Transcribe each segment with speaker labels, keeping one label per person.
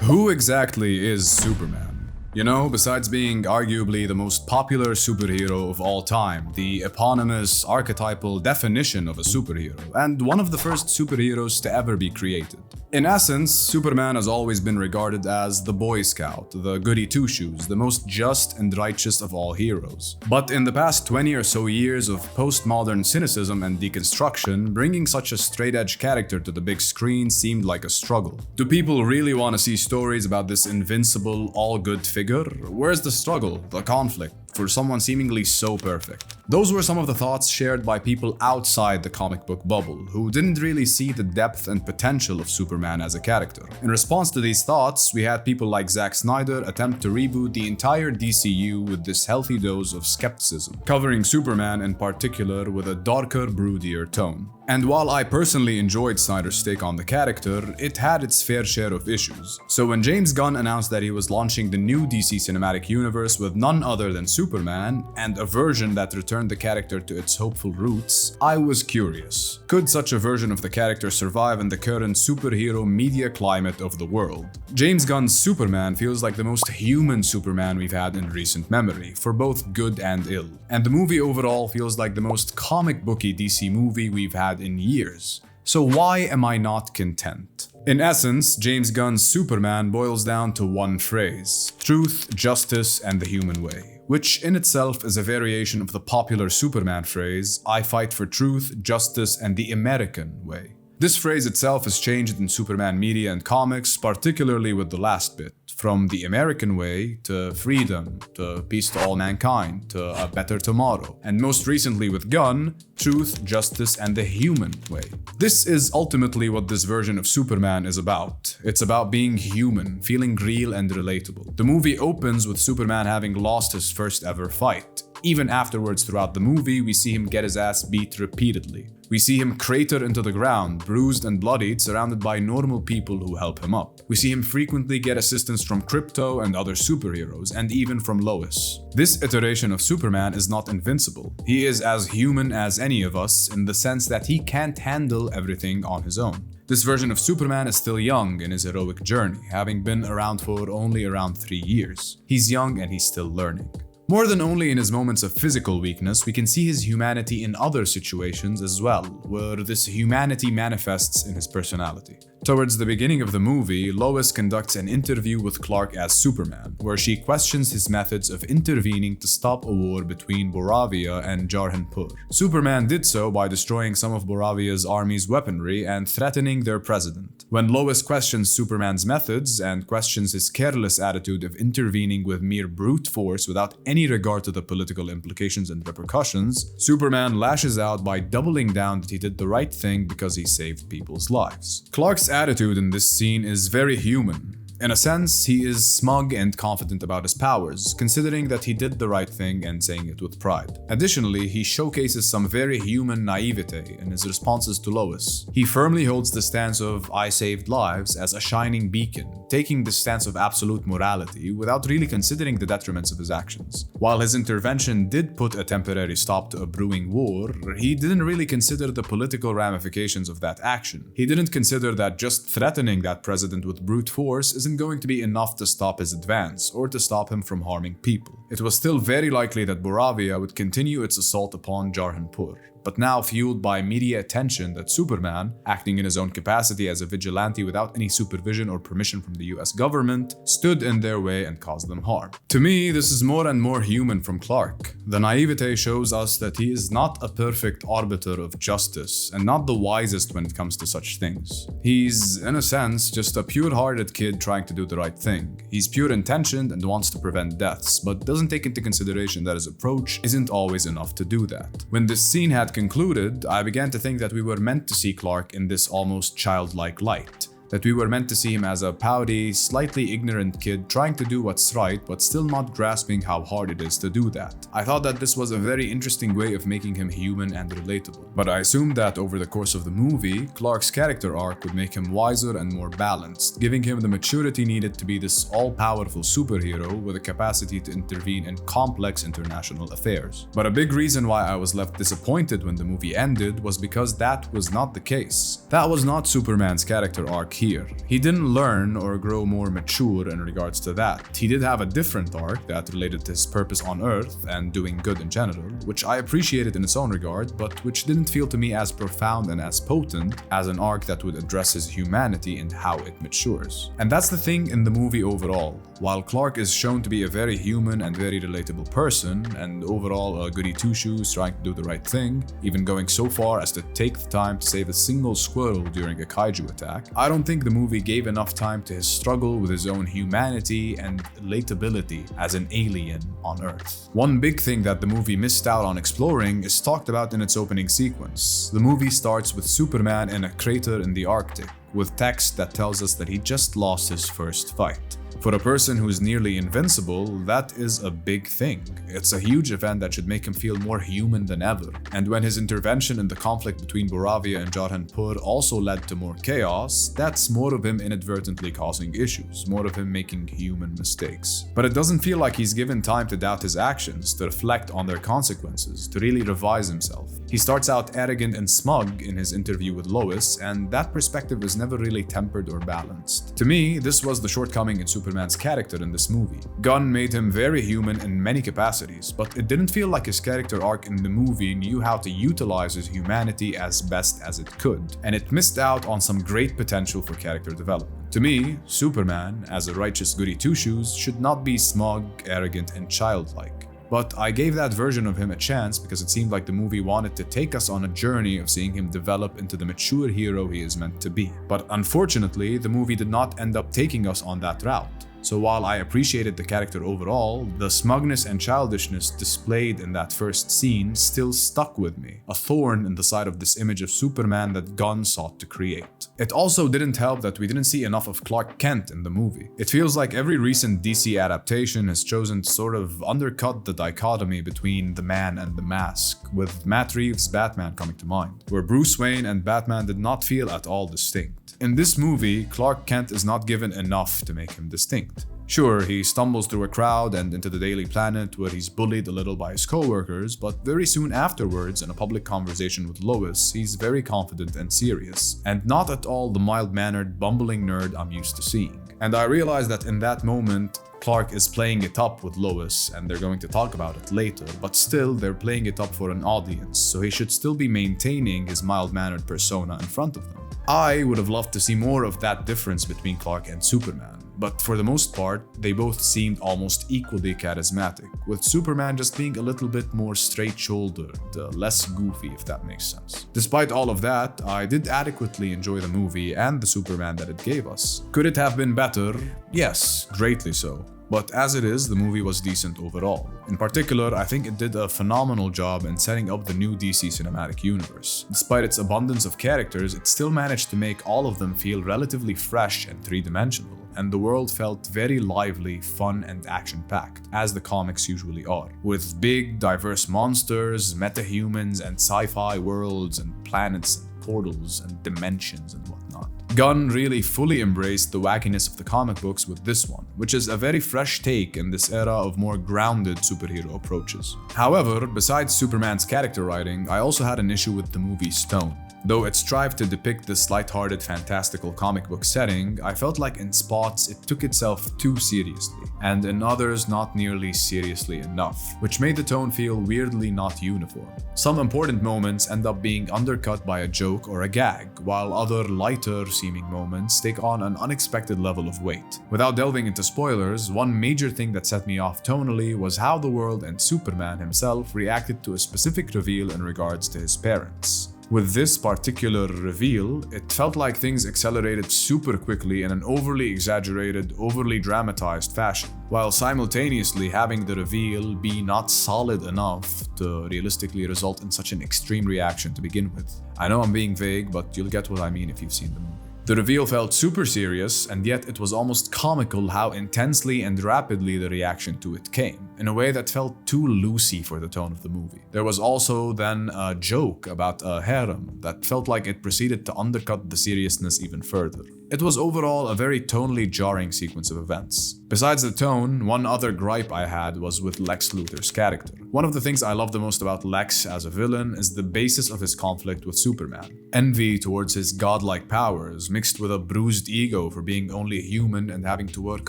Speaker 1: Who exactly is Superman? You know, besides being arguably the most popular superhero of all time, the eponymous archetypal definition of a superhero, and one of the first superheroes to ever be created. In essence, Superman has always been regarded as the Boy Scout, the goody two-shoes, the most just and righteous of all heroes. But in the past 20 or so years of postmodern cynicism and deconstruction, bringing such a straight-edge character to the big screen seemed like a struggle. Do people really want to see stories about this invincible, all-good figure? Where's the struggle, the conflict, for someone seemingly so perfect? Those were some of the thoughts shared by people outside the comic book bubble, who didn't really see the depth and potential of Superman as a character. In response to these thoughts, we had people like Zack Snyder attempt to reboot the entire DCU with this healthy dose of skepticism, covering Superman in particular with a darker, broodier tone. And while I personally enjoyed Snyder's take on the character, it had its fair share of issues. So when James Gunn announced that he was launching the new DC cinematic universe with none other than Superman, and a version that returned the character to its hopeful roots, I was curious. Could such a version of the character survive in the current superhero media climate of the world? James Gunn's Superman feels like the most human Superman we've had in recent memory, for both good and ill. And the movie overall feels like the most comic booky DC movie we've had in years. So why am I not content? In essence, James Gunn's Superman boils down to one phrase: truth, justice, and the human way, which in itself is a variation of the popular Superman phrase, I fight for truth, justice, and the American way. This phrase itself has changed in Superman media and comics, particularly with the last bit, from the American way to freedom, to peace to all mankind, to a better tomorrow, and most recently with Gunn, truth, justice, and the human way. This is ultimately what this version of Superman is about. It's about being human, feeling real and relatable. The movie opens with Superman having lost his first ever fight. Even afterwards throughout the movie, we see him get his ass beat repeatedly. We see him crater into the ground, bruised and bloodied, surrounded by normal people who help him up. We see him frequently get assistance from Krypto and other superheroes, and even from Lois. This iteration of Superman is not invincible. He is as human as any of us, in the sense that he can't handle everything on his own. This version of Superman is still young in his heroic journey, having been around for only around 3 years. He's young and he's still learning. More than only in his moments of physical weakness, we can see his humanity in other situations as well, where this humanity manifests in his personality. Towards the beginning of the movie, Lois conducts an interview with Clark as Superman, where she questions his methods of intervening to stop a war between Boravia and Jarhanpur. Superman did so by destroying some of Boravia's army's weaponry and threatening their president. When Lois questions Superman's methods and questions his careless attitude of intervening with mere brute force without any regard to the political implications and repercussions, Superman lashes out by doubling down that he did the right thing because he saved people's lives. Clark's attitude in this scene is very human. In a sense, he is smug and confident about his powers, considering that he did the right thing and saying it with pride. Additionally, he showcases some very human naivete in his responses to Lois. He firmly holds the stance of "I saved lives" as a shining beacon, taking the stance of absolute morality without really considering the detriments of his actions. While his intervention did put a temporary stop to a brewing war, he didn't really consider the political ramifications of that action. He didn't consider that just threatening that president with brute force isn't going to be enough to stop his advance or to stop him from harming people. It was still very likely that Boravia would continue its assault upon Jarhanpur, but now fueled by media attention that Superman, acting in his own capacity as a vigilante without any supervision or permission from the US government, stood in their way and caused them harm. To me, this is more and more human from Clark. The naivete shows us that he is not a perfect arbiter of justice and not the wisest when it comes to such things. He's, in a sense, just a pure-hearted kid trying to do the right thing. He's pure-intentioned and wants to prevent deaths, but doesn't take into consideration that his approach isn't always enough to do that. When this scene had concluded, I began to think that we were meant to see Clark in this almost childlike light. That we were meant to see him as a pouty, slightly ignorant kid trying to do what's right but still not grasping how hard it is to do that. I thought that this was a very interesting way of making him human and relatable. But I assumed that over the course of the movie, Clark's character arc would make him wiser and more balanced, giving him the maturity needed to be this all-powerful superhero with a capacity to intervene in complex international affairs. But a big reason why I was left disappointed when the movie ended was because that was not the case. That was not Superman's character arc here. He didn't learn or grow more mature in regards to that. He did have a different arc that related to his purpose on Earth and doing good in general, which I appreciated in its own regard, but which didn't feel to me as profound and as potent as an arc that would address his humanity and how it matures. And that's the thing in the movie overall. While Clark is shown to be a very human and very relatable person, and overall a goody two-shoes trying to do the right thing, even going so far as to take the time to save a single squirrel during a kaiju attack, I don't think the movie gave enough time to his struggle with his own humanity and relatability as an alien on Earth. One big thing that the movie missed out on exploring is talked about in its opening sequence. The movie starts with Superman in a crater in the Arctic, with text that tells us that he just lost his first fight. For a person who is nearly invincible, that is a big thing. It's a huge event that should make him feel more human than ever. And when his intervention in the conflict between Boravia and Jarhanpur also led to more chaos, that's more of him inadvertently causing issues, more of him making human mistakes. But it doesn't feel like he's given time to doubt his actions, to reflect on their consequences, to really revise himself. He starts out arrogant and smug in his interview with Lois, and that perspective is never really tempered or balanced. To me, this was the shortcoming in Superman's character in this movie. Gunn made him very human in many capacities, but it didn't feel like his character arc in the movie knew how to utilize his humanity as best as it could, and it missed out on some great potential for character development. To me, Superman, as a righteous goody two-shoes, should not be smug, arrogant, and childlike. But I gave that version of him a chance because it seemed like the movie wanted to take us on a journey of seeing him develop into the mature hero he is meant to be. But unfortunately, the movie did not end up taking us on that route. So while I appreciated the character overall, the smugness and childishness displayed in that first scene still stuck with me, a thorn in the side of this image of Superman that Gunn sought to create. It also didn't help that we didn't see enough of Clark Kent in the movie. It feels like every recent DC adaptation has chosen to sort of undercut the dichotomy between the man and the mask, with Matt Reeves' Batman coming to mind, where Bruce Wayne and Batman did not feel at all distinct. In this movie, Clark Kent is not given enough to make him distinct. Sure, he stumbles through a crowd and into the Daily Planet where he's bullied a little by his co-workers, but very soon afterwards, in a public conversation with Lois, he's very confident and serious, and not at all the mild-mannered, bumbling nerd I'm used to seeing. And I realized that in that moment, Clark is playing it up with Lois, and they're going to talk about it later, but still they're playing it up for an audience, so he should still be maintaining his mild-mannered persona in front of them. I would have loved to see more of that difference between Clark and Superman, but for the most part, they both seemed almost equally charismatic, with Superman just being a little bit more straight-shouldered, less goofy if that makes sense. Despite all of that, I did adequately enjoy the movie and the Superman that it gave us. Could it have been better? Yes, greatly so. But as it is, the movie was decent overall. In particular, I think it did a phenomenal job in setting up the new DC cinematic universe. Despite its abundance of characters, it still managed to make all of them feel relatively fresh and three-dimensional, and the world felt very lively, fun, and action-packed, as the comics usually are, with big, diverse monsters, meta-humans, and sci-fi worlds, and planets, and portals, and dimensions, and whatnot. Gunn really fully embraced the wackiness of the comic books with this one, which is a very fresh take in this era of more grounded superhero approaches. However, besides Superman's character writing, I also had an issue with the movie's tone. Though it strived to depict this lighthearted, fantastical comic book setting, I felt like in spots it took itself too seriously, and in others not nearly seriously enough, which made the tone feel weirdly not uniform. Some important moments end up being undercut by a joke or a gag, while other lighter-seeming moments take on an unexpected level of weight. Without delving into spoilers, one major thing that set me off tonally was how the world and Superman himself reacted to a specific reveal in regards to his parents. With this particular reveal, it felt like things accelerated super quickly in an overly exaggerated, overly dramatized fashion, while simultaneously having the reveal be not solid enough to realistically result in such an extreme reaction to begin with. I know I'm being vague, but you'll get what I mean if you've seen the movie. The reveal felt super serious, and yet it was almost comical how intensely and rapidly the reaction to it came. in a way that felt too loosey for the tone of the movie. There was also then a joke about a harem that felt like it proceeded to undercut the seriousness even further. It was overall a very tonally jarring sequence of events. Besides the tone, one other gripe I had was with Lex Luthor's character. One of the things I love the most about Lex as a villain is the basis of his conflict with Superman. Envy towards his godlike powers, mixed with a bruised ego for being only human and having to work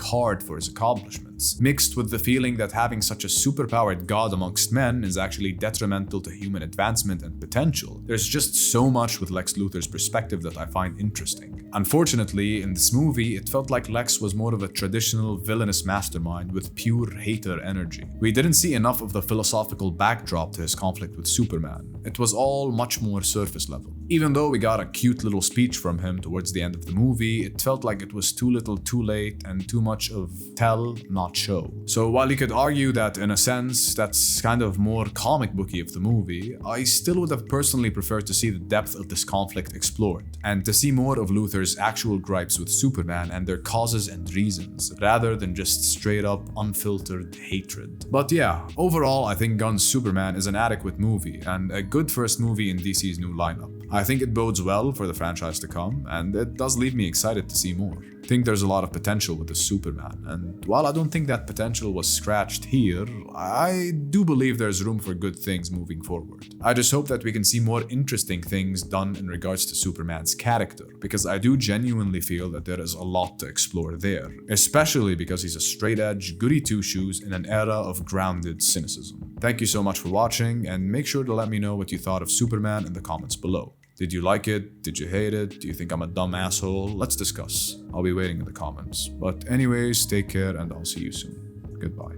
Speaker 1: hard for his accomplishments, mixed with the feeling that having such a superpowered god amongst men is actually detrimental to human advancement and potential. There's just so much with Lex Luthor's perspective that I find interesting. Unfortunately, in this movie, it felt like Lex was more of a traditional villainous mastermind with pure hater energy. We didn't see enough of the philosophical backdrop to his conflict with Superman. It was all much more surface level. Even though we got a cute little speech from him towards the end of the movie, it felt like it was too little too late and too much of tell, not show. So while you could argue that in a sense that's kind of more comic booky of the movie, I still would have personally preferred to see the depth of this conflict explored, and to see more of Luthor's actual gripes with Superman and their causes and reasons, rather than just straight up unfiltered hatred. But yeah, overall I think Gunn's Superman is an adequate movie and a good first movie in DC's new lineup. I think it bodes well for the franchise to come, and it does leave me excited to see more. I think there's a lot of potential with the Superman, and while I don't think that potential was scratched here, I do believe there's room for good things moving forward. I just hope that we can see more interesting things done in regards to Superman's character, because I do genuinely feel that there is a lot to explore there, especially because he's a straight-edge, goody two-shoes in an era of grounded cynicism. Thank you so much for watching, and make sure to let me know what you thought of Superman in the comments below. Did you like it? Did you hate it? Do you think I'm a dumb asshole? Let's discuss. I'll be waiting in the comments. But anyways, take care and I'll see you soon. Goodbye.